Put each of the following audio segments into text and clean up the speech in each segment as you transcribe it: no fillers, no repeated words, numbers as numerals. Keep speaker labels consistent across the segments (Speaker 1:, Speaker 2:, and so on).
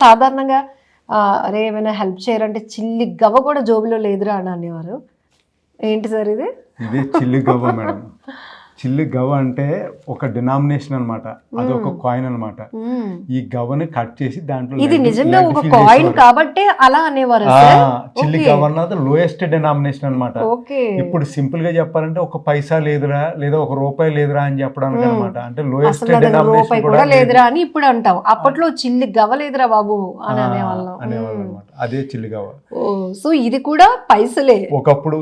Speaker 1: సాధారణంగా అరే ఏమైనా హెల్ప్ చేయరంటే చిల్లి గవ్వ కూడా జోబులో లేదురా అని అనేవారు. ఏంటి సార్ ఇది?
Speaker 2: ఇదే చిల్లి గవ్వ మేడం. చిల్లి గవ్వ అంటే ఒక డినామినేషన్ అనమాట, అదొక కాయిన్ అనమాట. ఈ గవ్వని కట్ చేసి దాంట్లో
Speaker 1: ఇది నిజంగా ఒక కాయిన్ కాబట్టి అలా అనేవారు.
Speaker 2: చిల్లి గవ్వ అన్నది లోయెస్ట్ డినామినేషన్ అనమాట.
Speaker 1: ఓకే.
Speaker 2: ఇప్పుడు సింపుల్ గా చెప్పాలంటే ఒక పైసా లేదురా లేదా ఒక రూపాయి లేదురా అని చెప్పడానికి అనమాట. అంటే లోయెస్ట్
Speaker 1: రూపాయి
Speaker 2: డినామినేషన్
Speaker 1: కూడా లేదురా అని ఇప్పుడు అంటాం. అప్పట్లో చిల్లి గవ్వ లేదురా బాబు అని అనేవాళ్ళం
Speaker 2: అనమాట. అదే చిల్లి గవ్వ.
Speaker 1: సో ఇది కూడా పైసలే.
Speaker 2: ఒకప్పుడు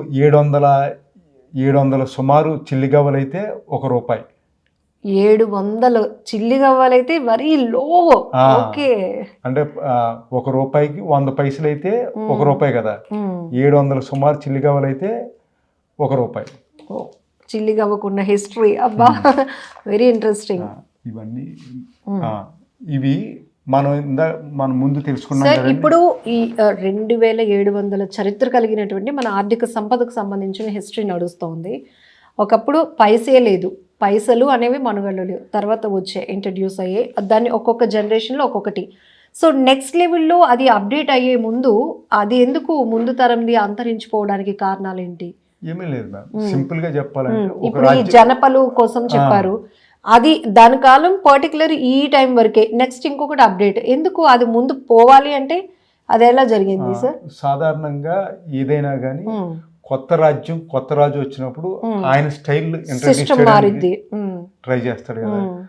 Speaker 2: 700 సుమారు చిల్లి గవ్వలు అయితే ₹1.
Speaker 1: 700 చిల్లి గవ్వలైతే మరీ లో. ఓకే.
Speaker 2: అంటే ₹1కి 100 పైసలు అయితే ₹1 కదా. 700 సుమారు చిల్లి గవ్వలు అయితే ₹1.
Speaker 1: చిల్లి గవ్వకున్న హిస్టరీ అబ్బా, వెరీ ఇంట్రెస్టింగ్.
Speaker 2: ఇవన్నీ ఇవి మనం ముందు తెలుసుకున్నాం.
Speaker 1: సార్ ఇప్పుడు ఈ 2700 చరిత్ర కలిగినటువంటి మన ఆర్థిక సంపదకు సంబంధించిన హిస్టరీ నడుస్తోంది. ఒకప్పుడు పైసే లేదు, పైసలు అనేవి మనుగడలు లేవు, తర్వాత వచ్చే ఇంట్రడ్యూస్ అయ్యే దాన్ని ఒక్కొక్క జనరేషన్లో ఒక్కొక్కటి. సో నెక్స్ట్ లెవెల్లో అది అప్డేట్ అయ్యే ముందు అది ఎందుకు ముందు తరంది అంతరించిపోవడానికి కారణాలు ఏంటి?
Speaker 2: ఏమీ లేదు మ్యామ్, సింపుల్ గా చెప్పాలంటే
Speaker 1: ఇప్పుడు ఈ జనపలు కోసం చెప్పారు, అది దాని కాలం పర్టికులర్ ఈ టైం వరకే, నెక్స్ట్ ఇంకొకటి అప్డేట్ ఎందుకు అది ముందు పోవాలి అంటే అది ఎలా జరిగింది సార్?
Speaker 2: సాధారణంగా ఏదైనా కానీ కొత్త రాజు వచ్చినప్పుడు ఆయన స్టైల్ ట్రై చేస్తాడు కదా.